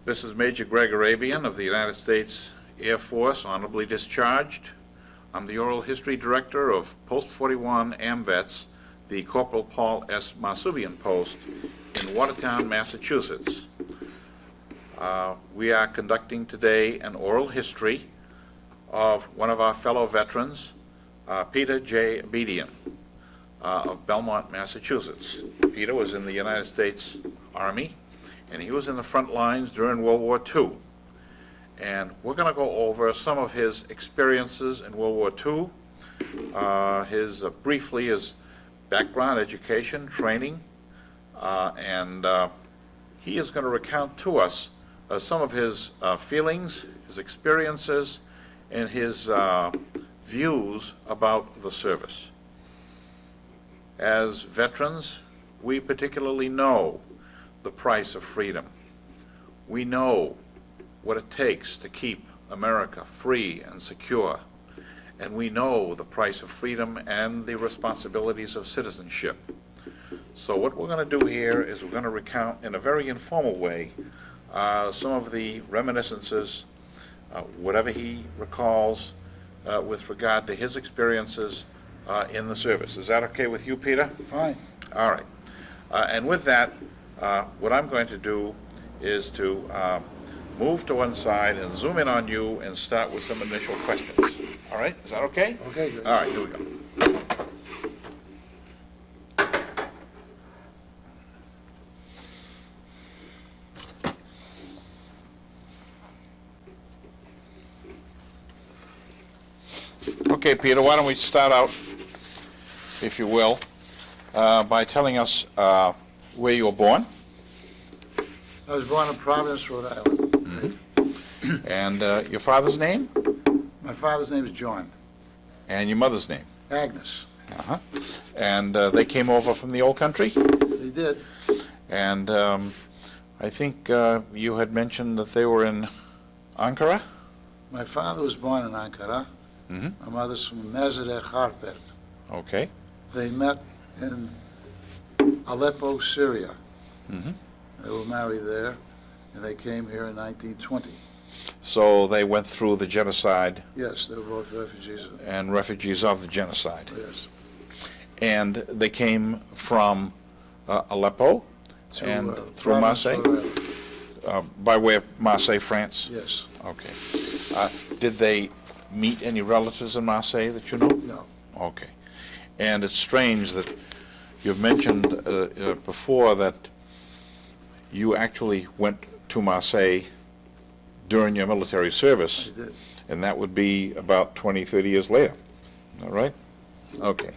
This is Major Greg Arabian of the United States Air Force, honorably discharged. I'm the Oral History Director of Post 41 AMVETS, the Corporal Paul S. Marsubian Post in Watertown, Massachusetts. We are conducting today an oral history of one of our fellow veterans, Peter J. Abidian of Belmont, Massachusetts. Peter was in the United States Army, and he was in the front lines during World War II. And we're going to go over some of his experiences in World War II, briefly his background, education, training, and he is going to recount to us some of his feelings, his experiences, and his views about the service. As veterans, we particularly know the price of freedom. We know what it takes to keep America free and secure, and we know the price of freedom and the responsibilities of citizenship. So what we're going to do here is we're going to recount in a very informal way some of the reminiscences, whatever he recalls with regard to his experiences in the service. Is that okay with you, Peter? Fine. All right. And with that, what I'm going to do is to move to one side and zoom in on you and start with some initial questions. All right? Is that okay? Okay, good. All right, here we go. Okay, Peter, why don't we start out, if you will, by telling us where you were born. I was born in Providence, Rhode Island. Mm-hmm. And your father's name? My father's name is John. And your mother's name? Agnes. Uh-huh. And they came over from the old country? They did. And I think you had mentioned that they were in Ankara? My father was born in Ankara. Mm-hmm. My mother's from Mazadeh Harpet. Okay. They met in Aleppo, Syria. Mm-hmm. They were married there, and they came here in 1920. So they went through the genocide? Yes, they were both refugees. And refugees of the genocide? Yes. And they came from Aleppo and through Marseille? By way of Marseille, France? Yes. Okay. Did they meet any relatives in Marseille that you know? No. Okay. And it's strange that you've mentioned before that you actually went to Marseille during your military service. I did. And that would be about 20, 30 years later. All right? Okay.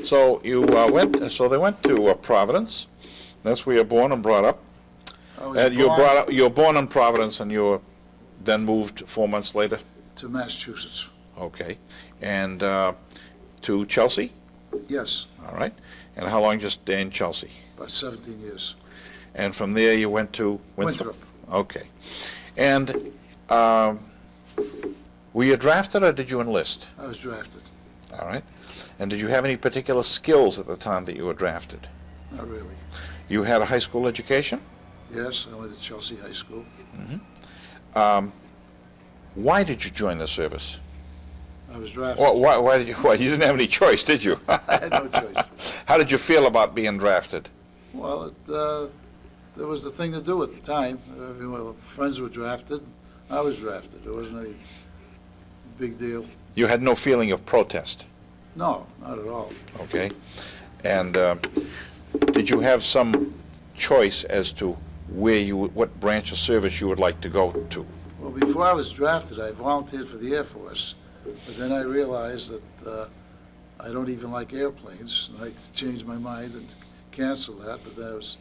So you they went to Providence. That's where you're born and brought up. You were born in Providence, and you were then moved 4 months later? To Massachusetts. Okay. And to Chelsea? Yes. All right. And how long did you stay in Chelsea? About 17 years. And from there you went to Winthrop? Okay. And were you drafted or did you enlist? I was drafted. All right. And did you have any particular skills at the time that you were drafted? Not really. You had a high school education? Yes, I went to Chelsea High School. Mm-hmm. Why did you join the service? I was drafted. Well, why did you? Well, you didn't have any choice, did you? I had no choice. How did you feel about being drafted? Well, there was the thing to do at the time. Friends were drafted. I was drafted. There wasn't any big deal. You had no feeling of protest? No, not at all. Okay. And did you have some choice as to what branch of service you would like to go to? Well, before I was drafted, I volunteered for the Air Force, but then I realized that I don't even like airplanes, and I changed my mind and canceled that, but then I was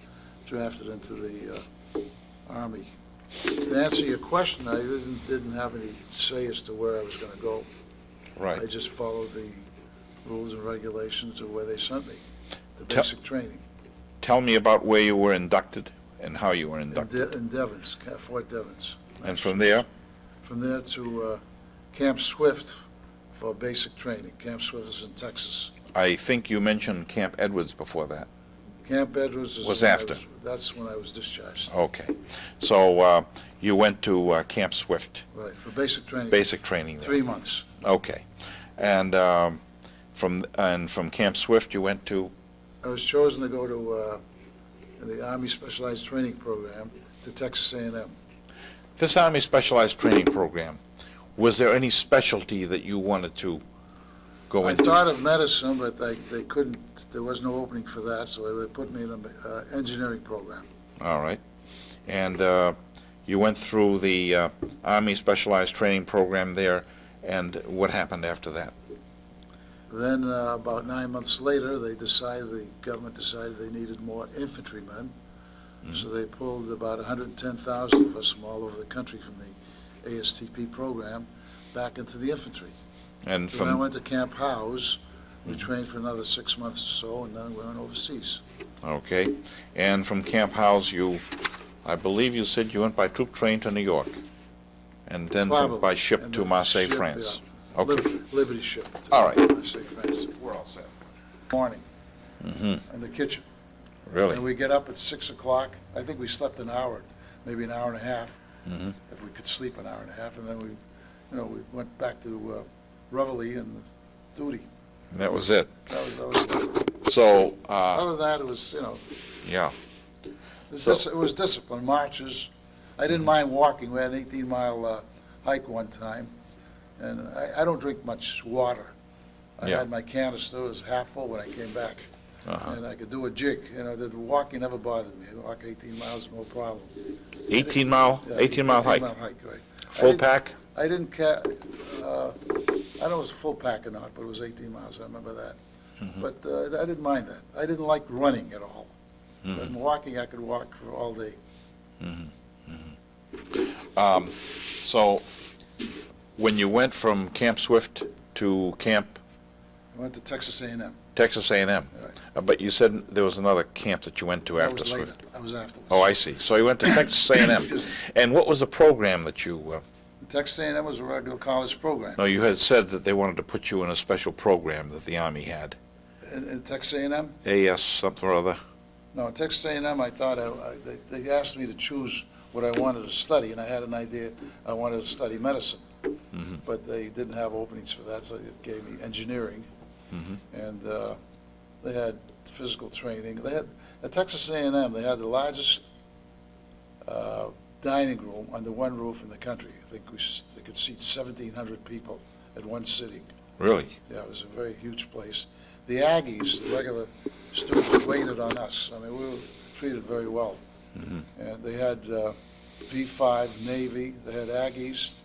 drafted into the Army. To answer your question, I didn't have any say as to where I was going to go. Right. I just followed the rules and regulations of where they sent me, the basic training. Tell me about where you were inducted and how you were inducted. In Devens, Fort Devens. And from there? From there to Camp Swift for basic training. Camp Swift is in Texas. I think you mentioned Camp Edwards before that. Camp Edwards was after. That's when I was discharged. Okay. So you went to Camp Swift, Right, for basic training. basic training there. 3 months. Okay. And from Camp Swift, you went to, I was chosen to go to the Army Specialized Training Program to Texas A&M. this Army Specialized Training Program, was there any specialty that you wanted to go I into? thought of medicine, but they couldn't, there was no opening for that, so they put me in an engineering program. All right. And you went through the Army Specialized Training Program there, and what happened after that? Then, about 9 months later, the government decided they needed more infantrymen. So they pulled about 110,000 of us from all over the country from the ASTP program back into the infantry. And So then I from, went to Camp House. We trained for another 6 months or so, and then we went overseas. okay. And from Camp House, I believe you said you went by troop train to New York, and then Probably. by ship And to then Marseille, ship, France. yeah. Okay. Liberty ship. to All right. Marseille, France. We're all set. Morning, Mm-hmm. in the kitchen. Really? And we get up at 6 o'clock. I think we slept an hour, maybe an hour and a half, Mm-hmm. if we could sleep an hour and a half. And then we went back to Reveille and duty. That was it. That was it. So, Other than that, it was, yeah. it was discipline, marches. I didn't mind walking. We had an 18-mile hike one time. And I don't drink much water. I Yeah. had my canister, it was half full when I came back. Uh-huh. And I could do a jig. The walking never bothered me. I walk 18 miles, no problem. 18 mile hike. 18-mile hike, right. Full pack? I didn't I don't know if it was a full pack or not, but it was 18 miles, I remember that. Mhm. But I didn't mind that. I didn't like running at all. Mhm. But walking, I could walk for all day. So, when you went from Camp Swift to Camp I went to Texas A&M. Texas A&M, Right. but you said there was another camp that you went to That after was later. Swift. That was afterwards. Oh, I see. So you went to Texas A&M. And what was the program that you, Texas A&M was a regular college program. no, you had said that they wanted to put you in a special program that the Army had. In Texas A&M? AS something or other? No, at Texas A&M, I thought, they asked me to choose what I wanted to study, and I had an idea I wanted to study medicine. Mhm. But they didn't have openings for that, so it gave me engineering. Mhm. And they had physical training. At Texas A&M, they had the largest dining room under one roof in the country. I think they could seat 1,700 people at one sitting. Really? Yeah, it was a very huge place. The Aggies, the regular students, waited on us. I mean, we were treated very well. Mhm. And they had B-5 Navy, they had Aggies,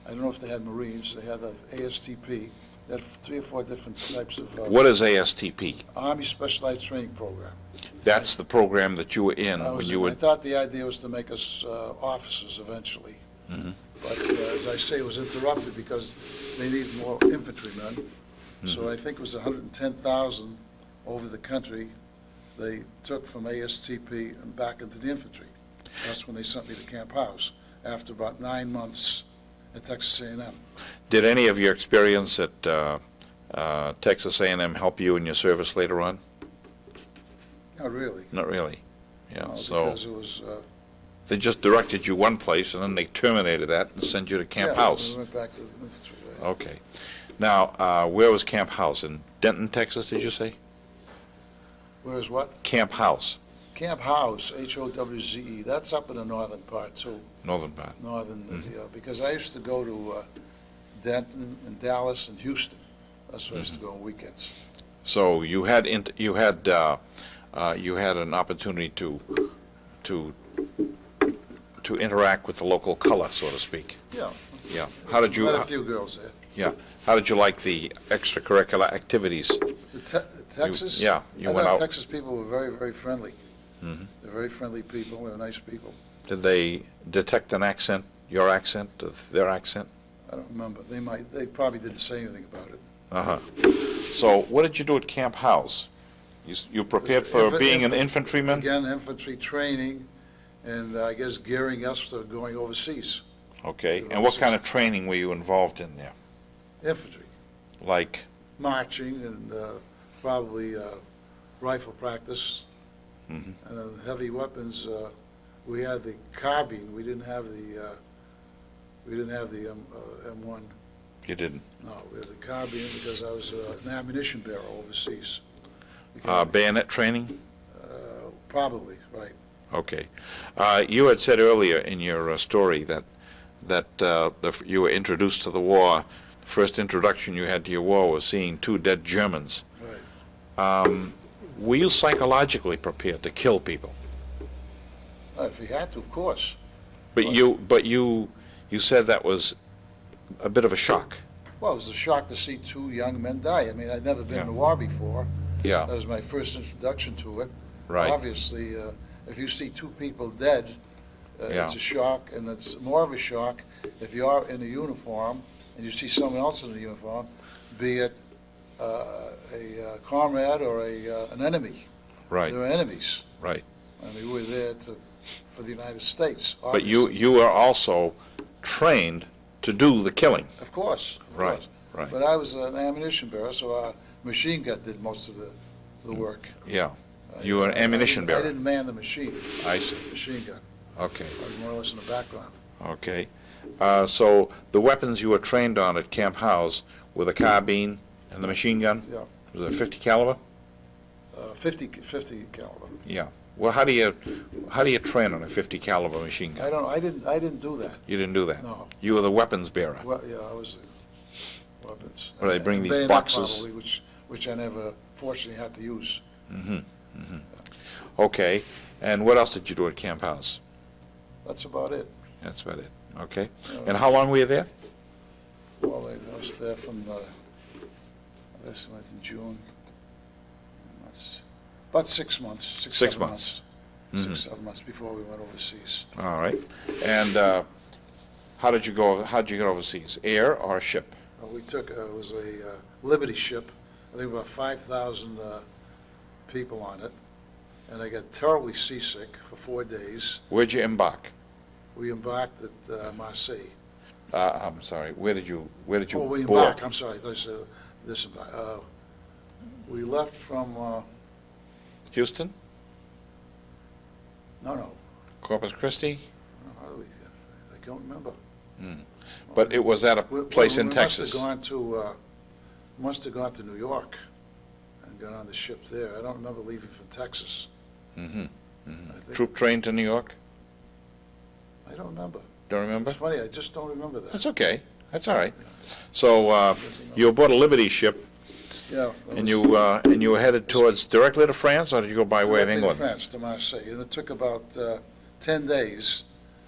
I don't know if they had Marines, they had the ASTP, they had 3 or 4 different types of What is ASTP? Army Specialized Training Program. That's the program that you were in I when you I were, thought the idea was to make us officers eventually. Mhm. But as I say, it was interrupted because they needed more infantrymen. So I think it was 110,000 over the country they took from ASTP and back into the infantry. That's when they sent me to Camp House, after about 9 months at Texas A&M. Did any of your experience at Texas A&M help you in your service later on? Not really. Not really. Yeah, No, so Because it was, they just directed you one place and then they terminated that and sent you to Camp yeah, House. we went back to the infantry. Right. Okay. Now, where was Camp House? In Denton, Texas, did you say? Whereas what? Camp House, Camp House, Howze, that's up in the northern part too. northern part. Northern, because I used to go to Denton and Dallas and Houston. That's where I used to go on weekends. So you had you had an opportunity to interact with the local color, so to speak. Yeah. Yeah. How did you? Met a few girls there. Yeah. How did you like the extracurricular activities? Texas? Yeah, you I went thought out. Texas people were very, very friendly. Mhm. They're very friendly people, they're nice people. Did they detect an accent, your accent, their accent? I don't remember, they probably didn't say anything about it. Uh-huh. So what did you do at Camp House? You prepared for being an infantryman? Again, infantry training, and I guess gearing us for going overseas. Okay. And what kind of training were you involved in there? Infantry, Like, marching and probably rifle practice, Mhm. and heavy weapons, we had the carbine, we didn't have the M1. You didn't. No, we had the carbine because I was an ammunition bearer overseas. Bayonet training? Probably, right. Okay. You had said earlier in your story that you were introduced to the war. The first introduction you had to your war was seeing 2 dead Germans. Right. Were you psychologically prepared to kill people? If we had to, of course. But you said that was a bit of a shock. Well, it was a shock to see 2 young men die. I mean, I'd never been Yeah. in a war before. Yeah. That was my first introduction to it. Right. Obviously, if you see 2 people dead, Yeah. it's a shock, and it's more of a shock if you're in a uniform and you see someone else in a uniform, be it a comrade or an enemy. Right. They're enemies. Right. I mean, we were there for the United States. But you were also trained to do the killing. Of course. Of Right. course. Right. But I was an ammunition bearer, so our machine gun did most of the work. Yeah. You were an ammunition bearer. I didn't man the machine. I see. Machine gun. Okay. I was more or less in the background. Okay. So the weapons you were trained on at Camp House were the carbine and the machine gun? Yeah. Was it a 50 caliber? 50 caliber. Yeah. Well, how do you train on a 50 caliber machine gun? I didn't do that. You didn't do that? No. You were the weapons bearer. Well, yeah, I was the weapons. Well, they bring And these bayonet boxes. probably, which I never fortunately had to use. Mm-hmm. Mm-hmm. Okay. And what else did you do at Camp House? That's about it. That's about it. Okay. And how long were you there? Well, I was there from, I guess I went in June. That's about 6 months. 6 7 months. Mhm. 6, 7 months before we went overseas. All right. And how did you get overseas? Air or ship? We took, it was a Liberty ship, I think about 5,000 people on it, and I got terribly seasick for 4 days. Where'd you embark? We embarked at Marseille. I'm sorry. Where did you Oh, we board? embarked, I'm sorry, I said disembark. We left from, Houston? no, Corpus Christi? I don't remember. But it was at a place in We Texas. must have gone to New York and got on the ship there. I don't remember leaving from Texas. Mm-hmm. I think- Troop train to New York? I don't remember. Don't remember? It's funny, I just don't remember that. That's okay. That's all right. So you were aboard a Liberty ship, Yeah. and you were headed towards directly to France, or did you go by way of England? France to Marseille, and it took about 10 days.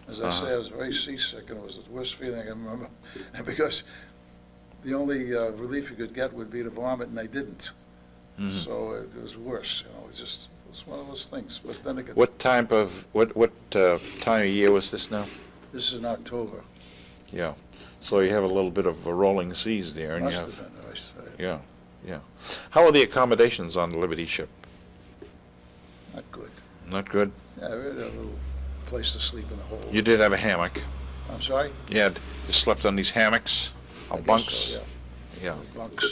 As I say, I was very seasick, and it was the worst feeling I can remember, because the only relief you could get would be to vomit, and I didn't. Mhm. So it was worse, it was one of those things. But then again, What time of year was this now? this is in October. Yeah. So you have a little bit of a rolling seas there, and you Must have, have been, right. yeah, yeah. How are the accommodations on the Liberty ship? Not good. Not good? Yeah, we had a little place to sleep in the hole. You did have a hammock. I'm sorry? You slept on these hammocks, I or guess bunks? so, Yeah. Bunks.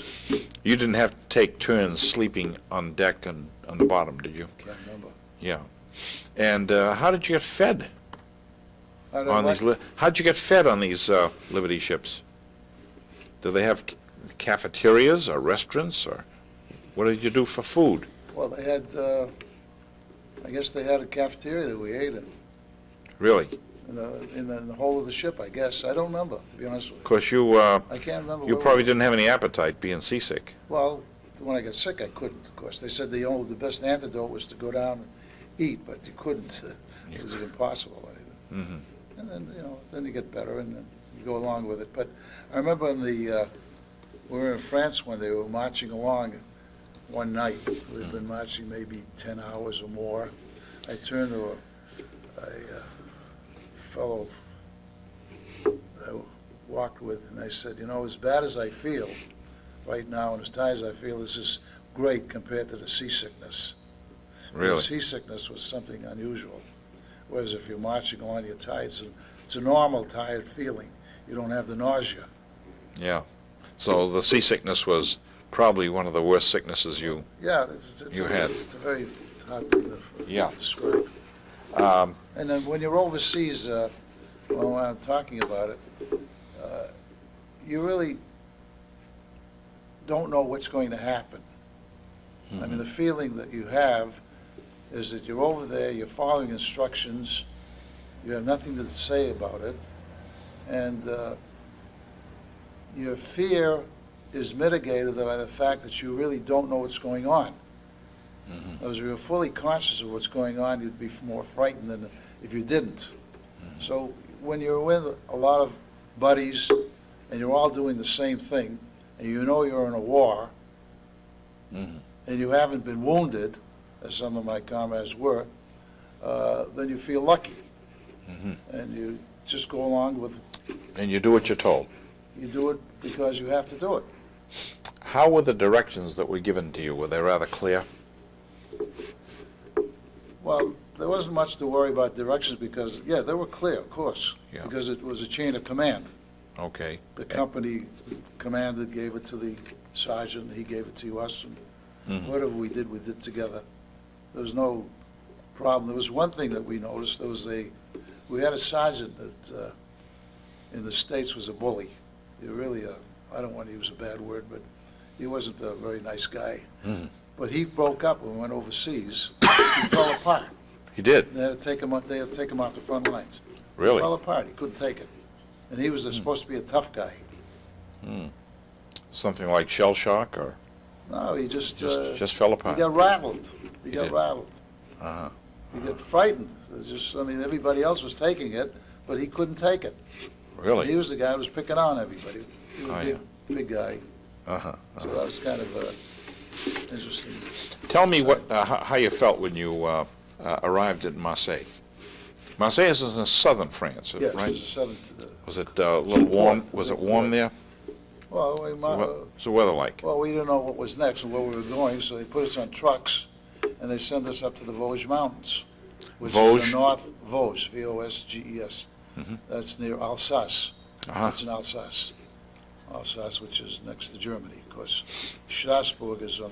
You didn't have to take turns sleeping on deck and on the bottom, did you? Can't remember. Yeah. And how did you get fed on these? What? How did you get fed on these Liberty ships? Do they have cafeterias or restaurants, or what did you do for food? Well, they had, I guess they had a cafeteria that we ate in. Really? In the whole of the ship, I guess. I don't remember, to be honest with you. Because you I can't remember. you where probably we- didn't have any appetite being seasick. Well, when I got sick, I couldn't, of course. They said the best antidote was to go down and eat, but you couldn't. It was impossible. Mm-hmm. And then, then you get better and then you go along with it. But I remember we were in France when they were marching along one night. We'd been marching maybe 10 hours or more. I turned to a fellow I walked with, and I said, as bad as I feel right now and as tired as I feel, this is great compared to the seasickness. Really? The seasickness was something unusual, whereas if you're marching along, you're tired. It's a normal tired feeling. You don't have the nausea. Yeah. So the seasickness was probably one of the worst sicknesses you. Yeah, You had. it's a very hard thing to Yeah. describe. And then when you're overseas, when I'm talking about it, you really don't know what's going to happen. I mean, the feeling that you have is that you're over there, you're following instructions, you have nothing to say about it, and your fear is mitigated by the fact that you really don't know what's going on. As you're fully conscious of what's going on, you'd be more frightened than if you didn't. So when you're with a lot of buddies and you're all doing the same thing, and you know you're in a war, and you haven't been wounded, as some of my comrades were, then you feel lucky. And you just go along with, And you do what you're told. you do it because you have to do it. How were the directions that were given to you? Were they rather clear? Well, there wasn't much to worry about directions because, yeah, they were clear, of course, Yeah. because it was a chain of command. Okay. The company commander gave it to the sergeant, he gave it to us, and whatever we did together. There was no problem. There was one thing that we noticed, we had a sergeant that, in the States was a bully. He really, I don't want to use a bad word, but he wasn't a very nice guy. But he broke up when we went overseas. He fell apart. He did? They had to take him off the front lines. Really? He fell apart. He couldn't take it. And he was supposed to be a tough guy. Something like shell shock, or No, he just fell he apart? got rattled. He He got did. rattled. Uh-huh. He got frightened. It was just, I mean, everybody else was taking it, but he couldn't take it. Really? He was the guy who was picking on everybody. He was Oh, a big guy. Uh-huh. So that was kind of interesting. Tell me what, how you felt when you arrived at Marseille. Marseille is in southern France, Yes, right? it's a southern. Was it a little warm? Was it warm there? Well, What's the weather like? well, we didn't know what was next and where we were going, so they put us on trucks and they sent us up to the Vosges Mountains, which is Vosges? in the north. Vosges, Vosges. That's near Alsace. Uh-huh. It's in Alsace. Alsace, which is next to Germany, of course. Strasbourg is on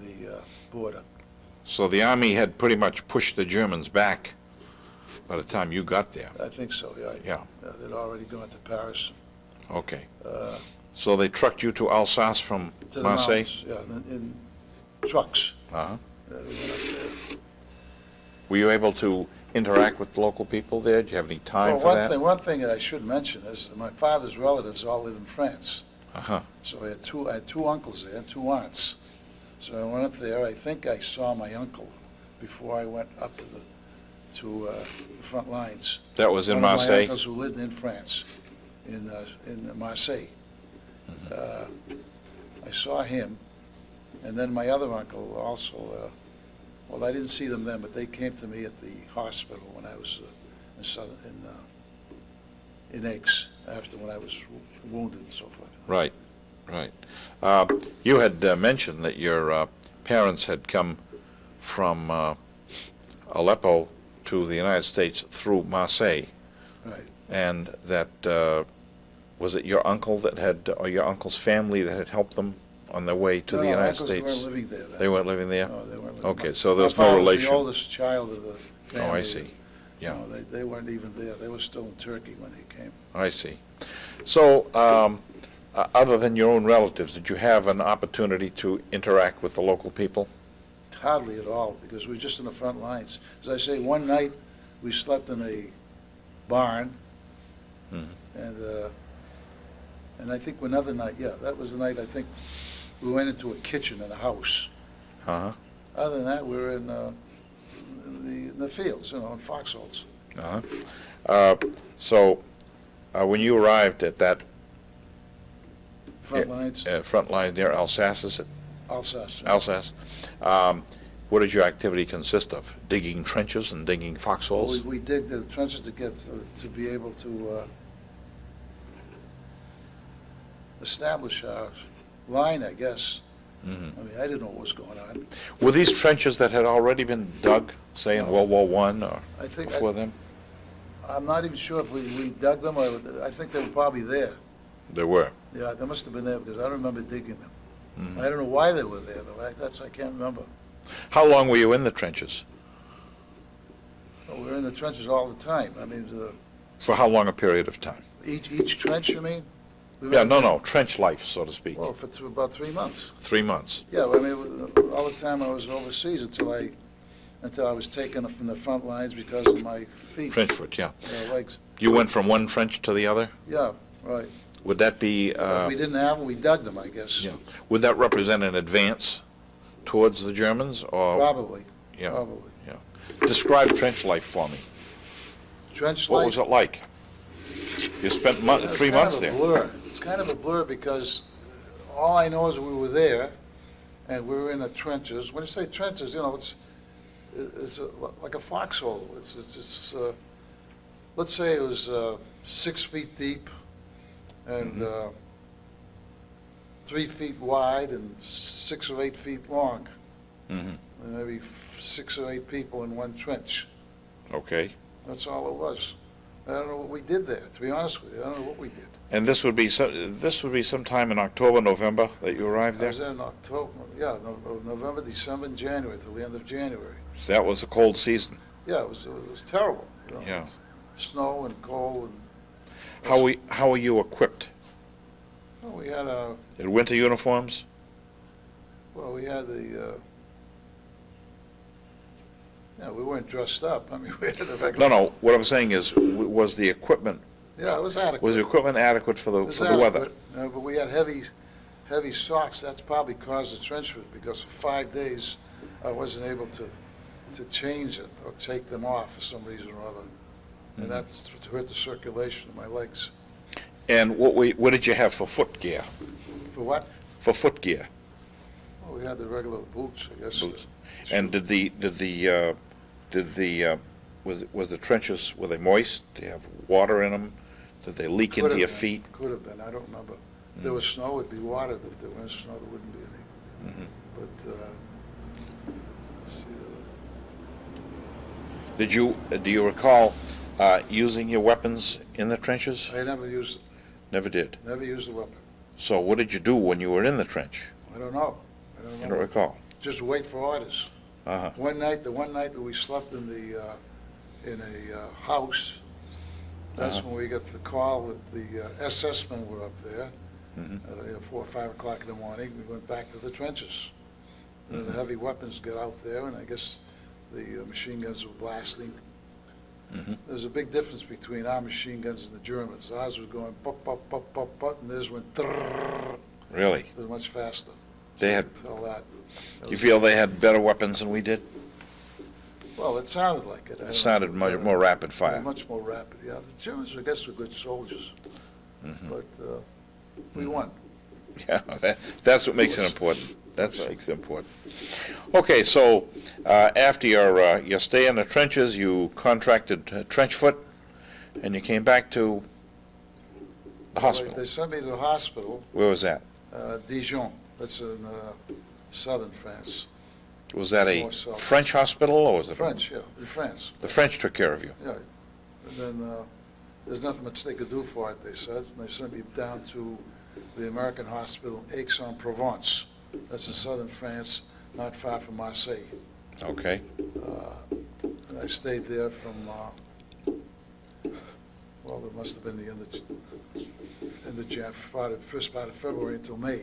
the border. So the army had pretty much pushed the Germans back by the time you got there. I think so, yeah. Yeah. They'd already gone to Paris. Okay. uh, So they trucked you to Alsace from To the Marseille? mountains, yeah, in trucks. Uh-huh. We went up there. Were you able to interact with local people there? Did you have any time Well, for that? one thing that I should mention is my father's relatives all live in France. Uh-huh. So I had two uncles there and two aunts. So I went up there. I think I saw my uncle before I went up to the front lines. That was in One of my Marseille? uncles who lived in France, in Marseille. I saw him, and then my other uncle also. Well, I didn't see them then, but they came to me at the hospital when I was in Aix, after when I was wounded and so forth. Right, right. You had mentioned that your parents had come from Aleppo to the United States through Marseille, Right. and that, was it your uncle that had, or your uncle's family that had helped them on their way to the United uncles States? weren't living there then. They weren't living there? No, they weren't living. Okay, so there's My no father was relation. the oldest child of the family. Oh, I see. Yeah. No, they weren't even there. They were still in Turkey when they came. I see. So, other than your own relatives, did you have an opportunity to interact with the local people? Hardly at all, because we were just in the front lines. As I say, one night, we slept in a barn, and I think another night, yeah, that was the night I think we went into a kitchen in a house. Uh-huh. Other than that, we were in the fields, in foxholes. Uh-huh. So, when you arrived at that Front lines, front line near Alsace, is it? Alsace. Alsace, what did your activity consist of? Digging trenches and digging Well, foxholes? we dig the trenches to get to be able to establish our line, I guess. I mean, I didn't know what was going on. Were these trenches that had already been dug, say in World War I or I think, before then? I'm not even sure if we dug them, or I think they were probably there. There were. Yeah, they must have been there, because I don't remember digging them. I don't know why they were there, though. I can't remember. How long were you in the trenches? Oh, we're in the trenches all the time. I mean, For how long a period of time? each trench, you mean? We Yeah, went no, in- no, trench life, so to speak. Well, for about 3 months. 3 months. Yeah, I mean, all the time I was overseas until I was taken from the front lines because of my feet, Trench foot, yeah. legs. You went from one trench to the other? Yeah, right. Would that be, If we didn't have them, we dug them, I guess. yeah. Would that represent an advance towards the Germans, or? Probably, Yeah. probably. Describe trench life for me. Trench What life. was it like? You spent It's 3 kind months of a there. blur. It's kind of a blur because all I know is we were there, and we were in the trenches. When you say trenches, you know, it's like a foxhole. Let's say it was 6 feet deep and 3 feet wide and 6 or 8 feet long. Mhm. And maybe 6 or 8 people in one trench. Okay. That's all it was. I don't know what we did there, to be honest with you. I don't know what we did. And this would be sometime in October, November that you arrived I there? was there in October, yeah, November, December, and January, till the end of January. That was a cold season. Yeah, it was terrible. You know, Yeah. Snow and cold and. How were you equipped? Well, we had a, In winter uniforms? we had the, yeah, we weren't dressed up. I mean, we had the No, regular. no, what I'm saying is, was the equipment Yeah, it was equipment adequate for It was the weather? adequate, but we had heavy socks. That's probably caused the trench foot, because for 5 days, I wasn't able to change it or take them off for some reason or other. And that's to hurt the circulation of my legs. And what did you have for foot gear? For what? For foot gear? Well, we had the regular boots, I guess. Boots. And was the trenches, were they moist? Did they have water in them? Did they leak into your feet? Could have been, I don't remember. If there was snow, it'd be watered. If there wasn't snow, there wouldn't be any. Mhm. But, let's see. Do you recall using your weapons in the trenches? I never used Never did. a weapon. So what did you do when you were in the trench? I don't know. I don't You know. don't recall? Just wait for orders. Uh-huh. The one night that we slept in a house, that's Uh-huh. when we got the call that the SS men were up there. Mhm. 4 or 5 o'clock in the morning. We went back to the trenches. And Mhm. the heavy weapons got out there, and I guess the machine guns were blasting. Mhm. There's a big difference between our machine guns and the Germans. Ours was going pop, pop, pop, pop, pop, and theirs went trrrr. Really? It was much faster. They So had- you could tell that. That You was- feel they had better weapons than we did? Well, it sounded like it. I don't know It if sounded were much better. more rapid They were fire. Much more rapid, yeah. The Germans, I guess, were good soldiers, Mhm. but we won. Yeah, that's what makes it important. That's what makes it important. Okay, so after your stay in the trenches, you contracted trench foot, and you came back to the hospital. They sent me to the hospital, Where was that? Dijon, that's in southern France. Was that a More south. French hospital, or was it? French, yeah, in France. The French took care of you. Yeah, and then there's nothing much they could do for it, they said, and they sent me down to the American hospital, Aix-en-Provence. That's in southern France, not far from Marseille. Okay. And I stayed there from, well, it must have been the end of first part of February until May.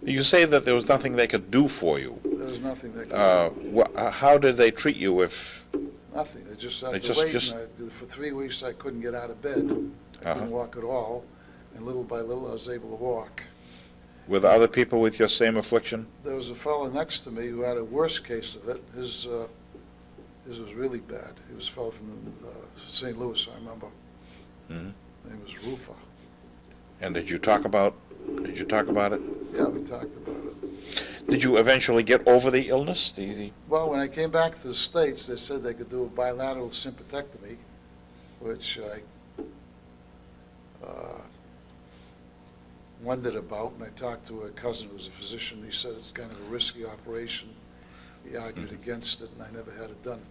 You say that there was nothing they could do for you. There was nothing they could do. How did they treat you if, Nothing. They just had They to just- wait. just- And for 3 weeks, I couldn't get out of bed. I couldn't walk at all. And little by little, I was able to walk. with other people with your same affliction? There was a fellow next to me who had a worse case of it. His was really bad. He was a fellow from St. Louis, I remember. Mhm. His name was Rufa. And did you talk about it? Yeah, we talked about it. Did you eventually get over the illness? Well, when I came back to the States, they said they could do a bilateral sympathectomy, which I wondered about, and I talked to a cousin who was a physician. He said it's kind of a risky operation. He argued against it, and I never had it done.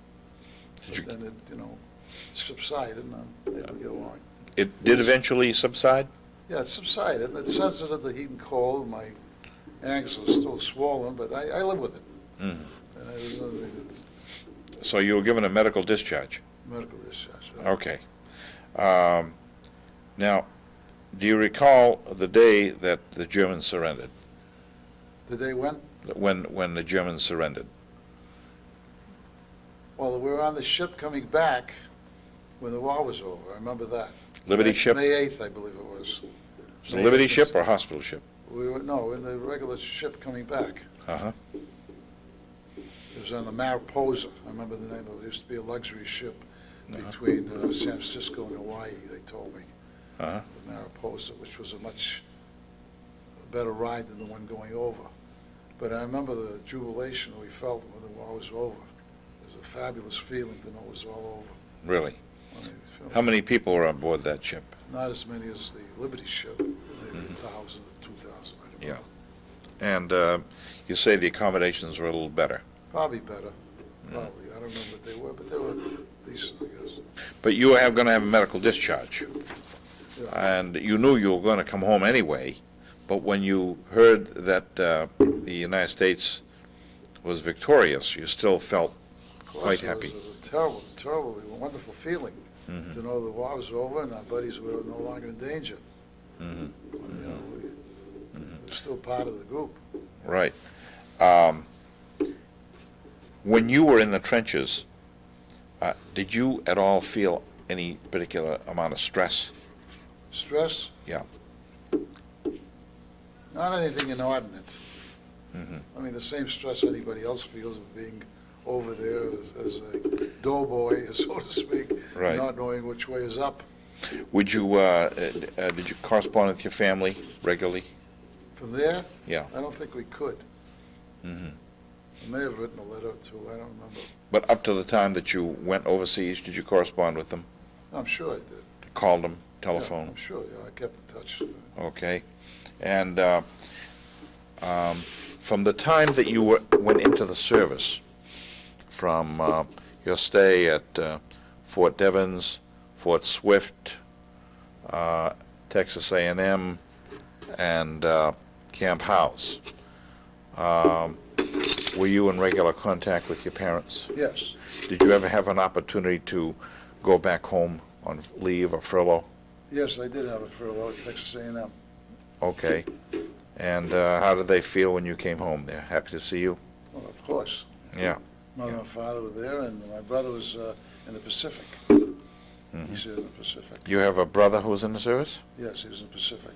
Did But then it, subsided, and I'm able to get along. It did eventually subside? Yeah, it subsided, and it's sensitive to heat and cold. My ankles are still swollen, but I live with it. Mhm. And there's nothing So you were given a medical discharge? medical discharge. Okay. Now, do you recall the day that the Germans surrendered? The day when? When the Germans surrendered? Well, we were on the ship coming back when the war was over. I remember that. Liberty ship? May 8th, I believe it was. Was it a Liberty ship or a hospital ship? We were, no, in the regular ship coming back. Uh-huh. It was on the Mariposa. I remember the name of it. It used to be a luxury ship between San Francisco and Hawaii, they told me. Uh-huh. The Mariposa, which was a much better ride than the one going over. But I remember the jubilation we felt when the war was over. It was a fabulous feeling to know it was all over. Really? I mean, How many people were on board that ship? Not as many as the Liberty ship, maybe 1,000 or 2,000, I don't know. Yeah. And you say the accommodations were a little better. Probably better, probably. I don't know what they were, but they were decent, I guess. But you were going to have a medical discharge, Yeah. and you knew you were going to come home anyway, but when you heard that the United States was victorious, you still felt Of course, quite happy. It was a terrible, terrible, wonderful feeling Mhm. to know the war was over and our buddies were no longer in danger. Mhm. You know, we're still part of the group. Right. When you were in the trenches, did you at all feel any particular amount of stress? Stress? Yeah. Not anything inordinate. Mhm. I mean, the same stress anybody else feels of being over there as a doughboy, so to speak, Right. not knowing which way is up. Would you, did you correspond with your family regularly? From there, Yeah. I don't think we could. Mhm. I may have written a letter or two, I don't remember. But up to the time that you went overseas, did you correspond with them? I'm sure I did. Called them, Yeah, telephone? I'm sure, yeah, I kept in touch. Okay. And from the time that you went into the service, from your stay at Fort Devens, Fort Swift, Texas A&M, and Camp House, were you in regular contact with your parents? Yes, Did you ever have an opportunity to go back home on leave or furlough? yes, I did have a furlough at Texas A&M. Okay. And how did they feel when you came home? They're happy to see you? Well, of course. Yeah. Mother and father were there, and my brother was in the Pacific. Mhm. He served in the Pacific. You have a brother who was in the service? Yes, he was in the Pacific.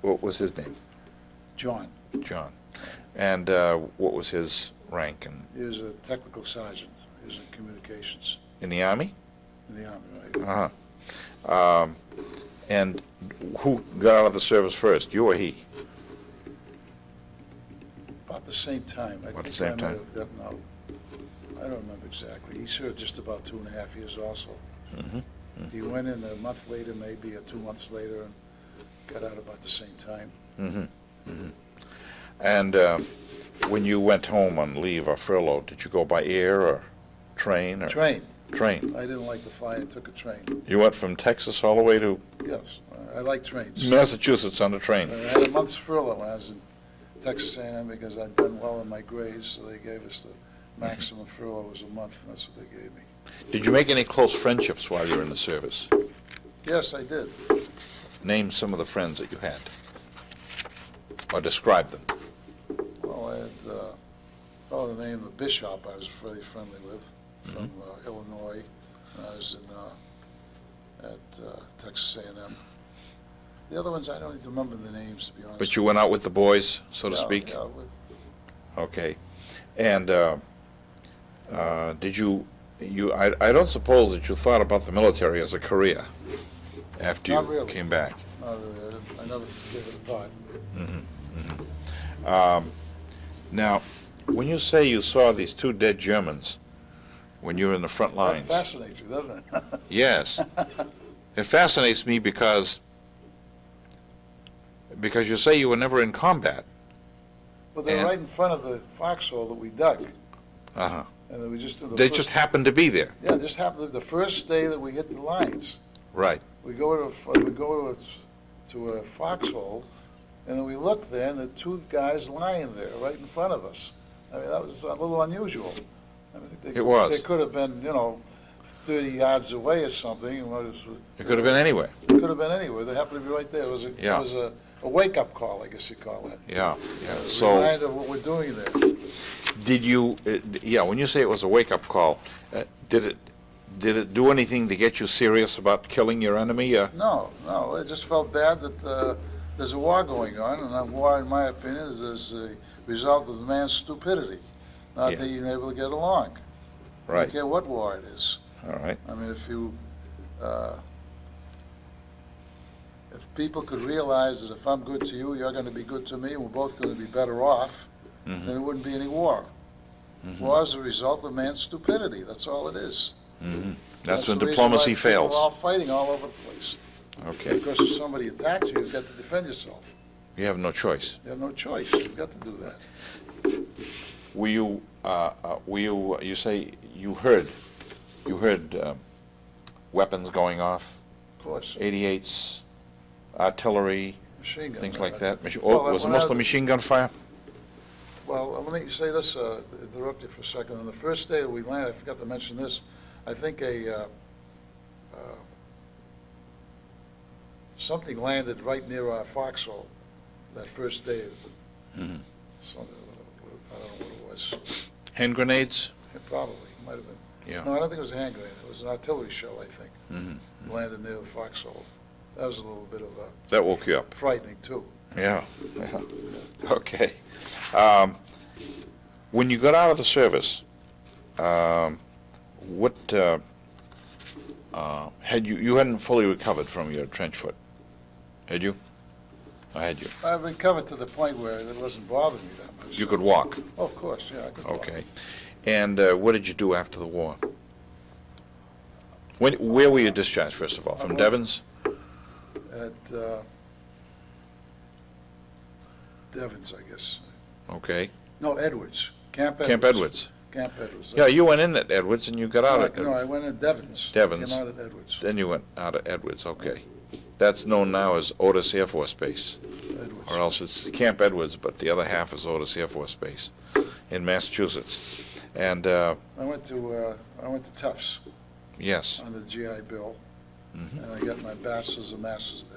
What was his name? John, John. And what was his rank he was a technical sergeant. He was in communications in the Army? in the Army, right? Uh-huh. And who got out of the service first, you or he? About the same time. About the I same think I time. might have gotten out. I don't remember exactly. He served just about 2.5 years also. Mhm. He went in a month later, maybe, or 2 months later, and got out about the same time. Mm-hmm. Mm-hmm. And when you went home on leave or furlough, did you go by air or train? Or Train. Train. I didn't like to fly. I took a train. You went from Texas all the way to Yes, I like trains. Massachusetts on the train? I had a month's furlough when I was in Texas A&M because I'd done well in my grades, so they gave us the maximum furlough was a month, and that's what they gave me. Did you make any close friendships while you were in the service? Yes, I did. Name some of the friends that you had, or describe them. Well, I had, the name of Bishop I was very friendly with from Illinois when I was at Texas A&M. The other ones, I don't even remember the names, to be honest. But you went out with the boys, so to Yeah, speak? Yeah, Okay. And did you, I don't suppose that you thought about the military as a career after Not you really. came back? not really. I never gave it a thought. Now, when you say you saw these two dead Germans when you were in the front That lines, fascinates you, doesn't it? yes, it fascinates me because you say you were never in combat. Well, they're And- right in front of the foxhole that we dug, Uh-huh. and then we just did the They first- just happened to be there. Yeah, it just happened the first day that we hit the lines. Right. We go to a foxhole, and then we look there, and the two guys lying there right in front of us. I mean, that was a little unusual. I mean, they- It was. They could have been, 30 yards away or something. It could have been anywhere. It could have been anywhere. They happened to be right there. It was Yeah. a wake-up call, I guess you call it. Yeah, yeah. A So, reminder of what we're doing there. did you, when you say it was a wake-up call, did it do anything to get you serious about killing your enemy? No, I just felt bad that there's a war going on, and a war, in my opinion, is a result of the man's stupidity, not Yeah. being able to get along. I Right, don't care what war it is. all right. I mean, if people could realize that if I'm good to you, you're going to be good to me, and we're both going to be better off, then there wouldn't be any war. War is a result of man's stupidity. That's all it is. That's when the reason diplomacy why people fails. are all fighting all over the place. Okay, Because if somebody attacks you, you've got to defend yourself. you have no choice. You have no choice. You've got to do that. You say you heard weapons going off, Of course. 88s, artillery, Machine gun. things like that? Well, Was it when I- mostly machine gun fire? Well, let me say this, interrupt you for a second. On the first day that we landed, I forgot to mention this, I think something landed right near our foxhole that first day. Mhm. Something, I don't know what it was. Hand grenades? Probably, might have been. Yeah. No, I don't think it was a hand grenade. It was an artillery shell, I think. Mhm. Landed near the foxhole. That was a little bit of That woke you up? frightening, too. Yeah, yeah. Okay. When you got out of the service, what, you hadn't fully recovered from your trench foot, had you? Or had you? I recovered to the point where it wasn't bothering me that much. You could walk? Oh, of course, yeah, I could walk. Okay. And what did you do after the war? Where were you discharged, first of all? From Devon's? At Devon's, I guess. Okay. No, Edwards. Camp Edwards. Camp Edwards. Camp Edwards. Yeah, you went in at Edwards and you got out No, at I went at Devon's. Devon's. Came out at Edwards. Then you went out of Edwards, okay. That's known now as Otis Air Force Base. Edwards. Or else it's Camp Edwards, but the other half is Otis Air Force Base in Massachusetts. And, I went to Tufts yes, on the GI Bill, Mhm. and I got my bachelor's and master's there.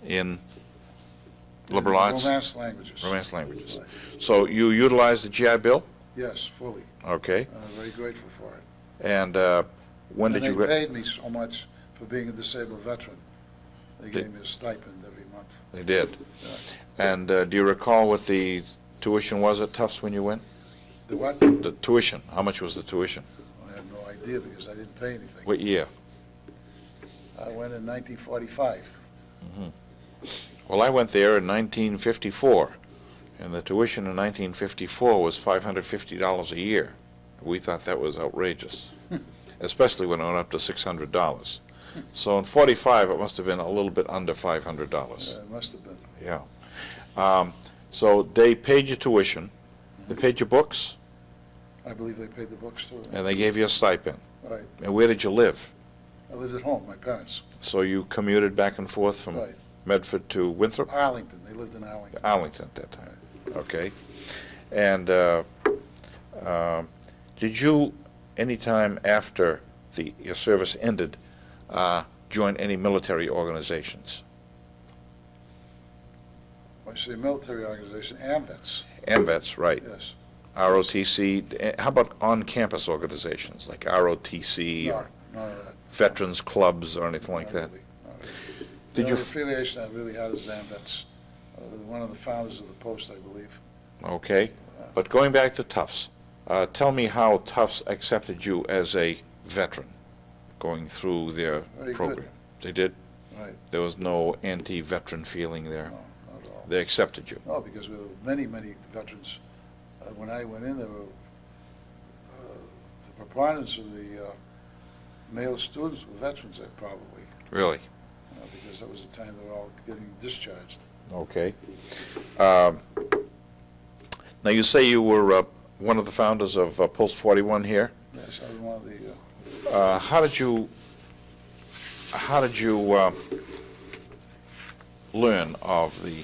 in liberal arts, Romance languages. Romance languages. Right. So you utilized the GI Bill? Yes, fully. Okay. I'm very grateful for it. And when did you... And they paid me so much for being a disabled veteran. They Did- gave me a stipend every month. They did. Yeah. And do you recall what the tuition was at Tufts when you went? The what? The tuition, how much was the tuition? I have no idea because I didn't pay anything. What year? I went in 1945. Well, I went there in 1954, and the tuition in 1954 was $550 a year. We thought that was outrageous, especially when it went up to $600. So in 45, it must have been a little bit under $500. It must have been. Yeah. So they paid your tuition, they paid your books, I believe they paid the books too. and they gave you a stipend. Right. And where did you live? I lived at home, my parents. So you commuted back and forth from Right. Medford to Winthrop? Arlington, they lived in Arlington. Arlington at that time. Okay. And did you, any time after your service ended, join any military organizations? I say military organization, AMVETS, AMVETS, right. yes. ROTC, how about on-campus organizations like ROTC No, or none of that. veterans clubs or anything like Not that? really, not really. Did The you only affiliation I really had is AMVETS, one of the founders of the post, I believe. Okay. But going back to Tufts, tell me how Tufts accepted you as a veteran going through their Very good. program. They did? Right. There was no anti-veteran feeling there? No, not at all. They accepted you? No, because there were many, many veterans. When I went in, there were, the preponderance of the male students were veterans, probably, Really? because that was the time they were all getting discharged. Okay. Now, you say you were one of the founders of Post 41 here. Yes, I was one of the, How did you learn of the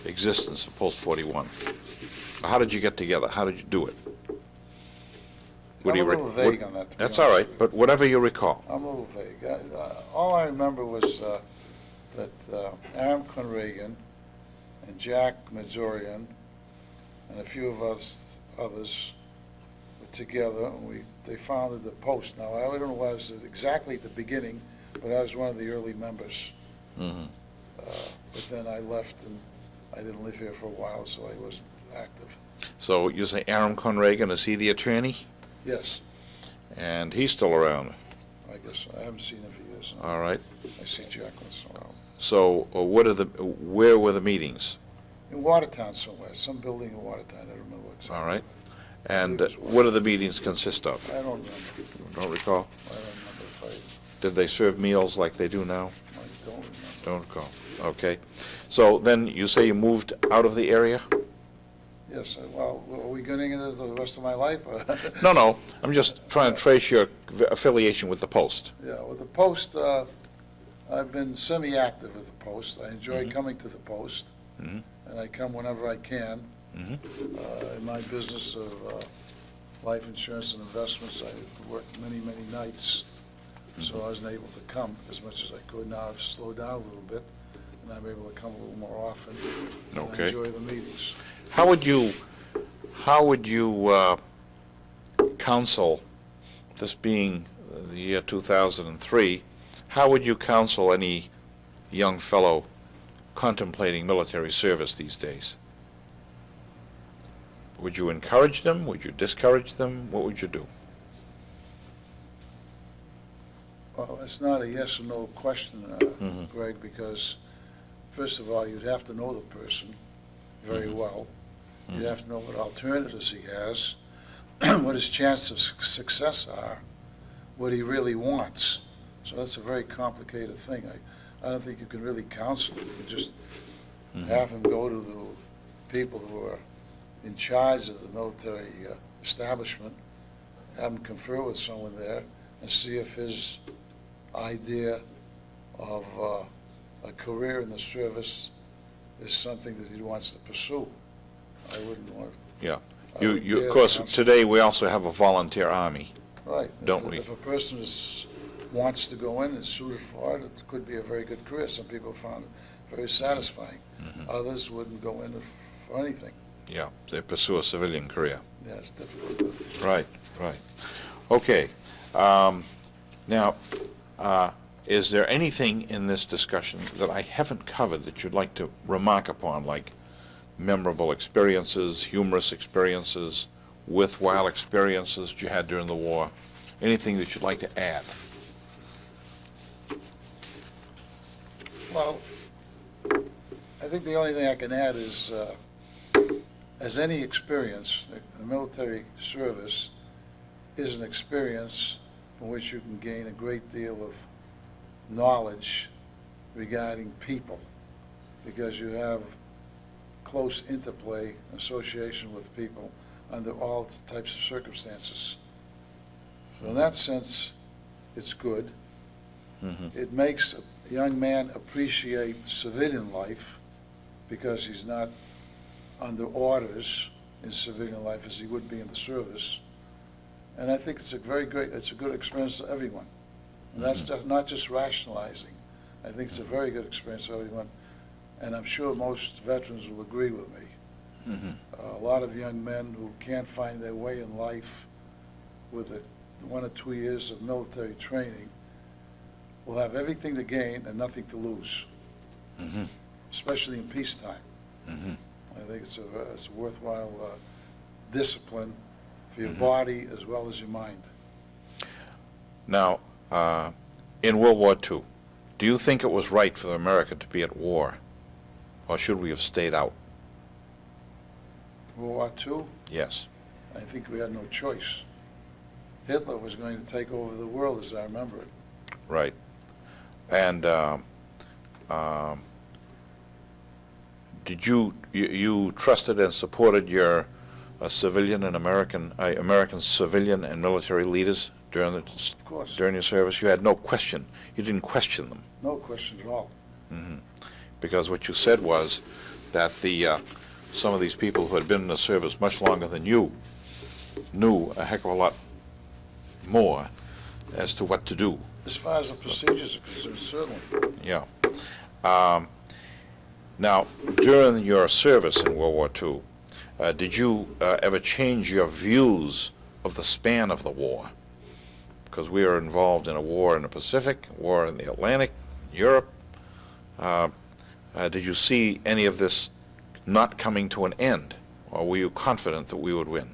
existence of Post 41? How did you get together? How did you do it? What do I'm you a little vague on that, to be That's all honest right, with you. but whatever you recall. I'm a little vague. All I remember was that Aram Conragan and Jack Mazurian and a few of us others were together, and they founded the Post. Now, I don't know why it was exactly at the beginning, but I was one of the early members. Mhm. But then I left, and I didn't live here for a while, so I wasn't active. So you say Aram Conragan, is he the attorney? Yes, And he's still around, I guess. I haven't seen him for years. all right? I see Jack once in a while. So where were the meetings? In Watertown somewhere, some building in Watertown, I don't remember exactly. All right? And It was what do the meetings consist of? I don't remember. Don't recall? I don't remember if I, Did they serve meals like they do now? I don't remember. Don't recall. Okay. So then you say you moved out of the area? Yes, well, are we getting into the rest of my life? No, no. I'm just trying to trace your affiliation with the Post. Yeah, with the Post, I've been semi-active with the Post. I enjoy coming to the Post, Mhm. and I come whenever I can. Mhm. In my business of life insurance and investments, I worked many, many nights, so I wasn't able to come as much as I could. Now I've slowed down a little bit, and I'm able to come a little more often. And I Okay. enjoy the meetings. How would you counsel, this being the year 2003, how would you counsel any young fellow contemplating military service these days? Would you encourage them? Would you discourage them? What would you do? Well, it's not a yes or no question, Mhm. Greg, because first of all, you'd have to know the person very well. You'd have to know what alternatives he has, what his chances of success are, what he really wants. So that's a very complicated thing. I don't think you can really counsel him. You can just have him go to the people who are in charge of the military establishment, have him confer with someone there, and see if his idea of a career in the service is something that he wants to pursue. I wouldn't want. Yeah. I wouldn't You, dare of course, counsel. today we also have a volunteer army. Right. Don't If- we? If a person wants to go in and is suited for it, it could be a very good career. Some people found it very satisfying. Others wouldn't go in for anything. Yeah, they pursue a civilian career. Yeah, it's difficult. Right, right. Okay. Now, is there anything in this discussion that I haven't covered that you'd like to remark upon, like memorable experiences, humorous experiences, worthwhile experiences that you had during the war? Anything that you'd like to add? Well, I think the only thing I can add is, as any experience, a military service is an experience from which you can gain a great deal of knowledge regarding people, because you have close interplay, association with people under all types of circumstances. So in that sense, it's good. It makes a young man appreciate civilian life, because he's not under orders in civilian life as he would be in the service. And I think it's a good experience for everyone. And that's not just rationalizing. I think it's a very good experience for everyone, and I'm sure most veterans will agree with me. A lot of young men who can't find their way in life with 1 or 2 years of military training will have everything to gain and nothing to lose, especially in peacetime. I think it's a worthwhile discipline for your body as well as your mind. Now, in World War II, do you think it was right for America to be at war, or should we have stayed out? World War II, Yes. I think we had no choice. Hitler was going to take over the world, as I remember it. Right. And did you trusted and supported your civilian and American civilian and military leaders during Of course, your service? You had no question. You didn't question them. no question at all. Because what you said was that some of these people who had been in the service much longer than you knew a heck of a lot more as to what to do. As far as the procedures are concerned, certainly. Yeah. Now, during your service in World War II, did you ever change your views of the span of the war? Because we are involved in a war in the Pacific, war in the Atlantic, Europe. Did you see any of this not coming to an end, or were you confident that we would win?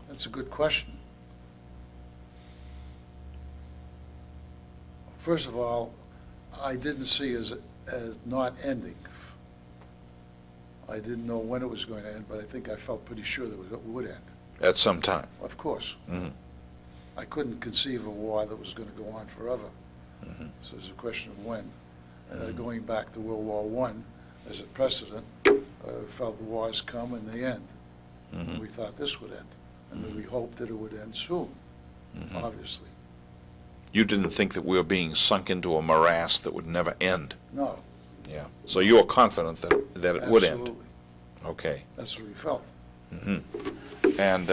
That's a good question. First of all, I didn't see as not ending. I didn't know when it was going to end, but I think I felt pretty sure that it would end. At some time. Of course. Mm-hmm. I couldn't conceive a war that was going to go on forever. Mm-hmm. So it's a question of when. Going back to World War I as a precedent, felt the wars come and they end. Mm-hmm. We thought this would end, and we hoped that it would end soon, obviously. You didn't think that we were being sunk into a morass that would never end? No. Yeah. So you were confident that it would end? Absolutely. Okay. That's what we felt. Mm-hmm. And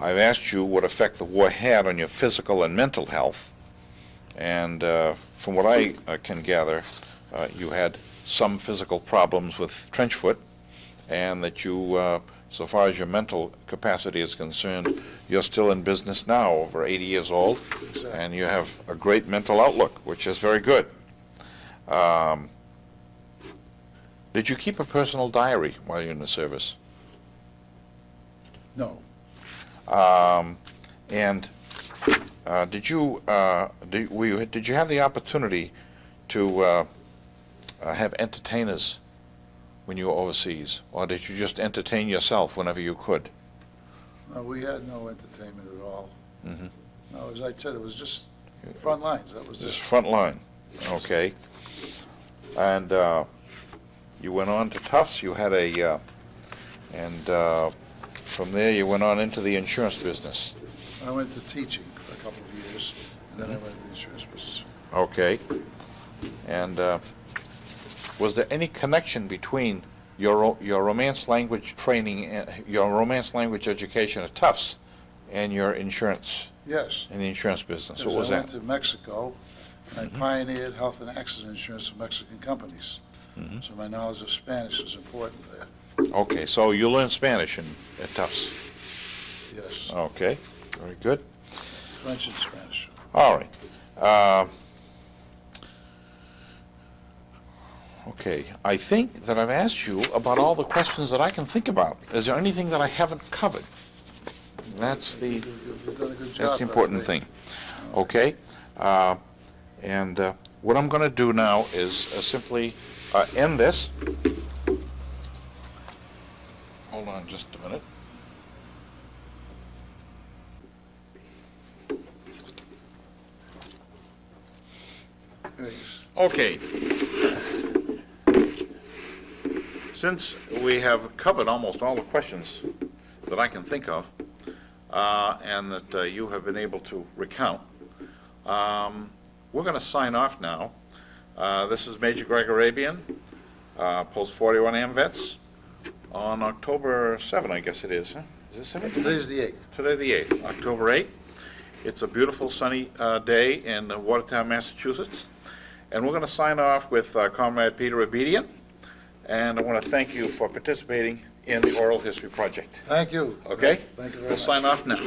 I've asked you what effect the war had on your physical and mental health, and from what I can gather, you had some physical problems with trench foot, and that you, so far as your mental capacity is concerned, you're still in business now, over 80 years old, Exactly. and you have a great mental outlook, which is very good. Did you keep a personal diary while you're in the service? No. And did you have the opportunity to have entertainers when you were overseas, or did you just entertain yourself whenever you could? No, we had no entertainment at all. Mm-hmm. No, as I said, it was just front lines. That was Just it. front line, okay. And you went on to Tufts. You had from there you went on into the insurance business. I went to teaching for a couple of years, and then I went to the insurance business. Okay. And was there any connection between your Romance language training, your Romance language education at Tufts, and your insurance, Yes. in the insurance business? Because What was I went that? to Mexico, and I pioneered health and accident insurance for Mexican companies. Mhm. So my knowledge of Spanish is important there. Okay, so you learned Spanish at Tufts. Yes. Okay, very good. French and Spanish. All right. Okay, I think that I've asked you about all the questions that I can think about. Is there anything that I haven't covered? That's the You've done a good job. That's the important thing. Okay? And what I'm going to do now is simply end this. Hold on just a minute. Thanks. Okay. Since we have covered almost all the questions that I can think of, and that you have been able to recount, we're going to sign off now. This is Major Greg Arabian, Post 41 AMVETS, on October 7, I guess it is, huh? Is it 7? Today's the 8th. Today, the 8th, October 8th. It's a beautiful sunny day in Watertown, Massachusetts. And we're going to sign off with Comrade Peter Abidian. And I want to thank you for participating in the Oral History Project. Thank you. Okay? Thank you very We'll much. sign off now.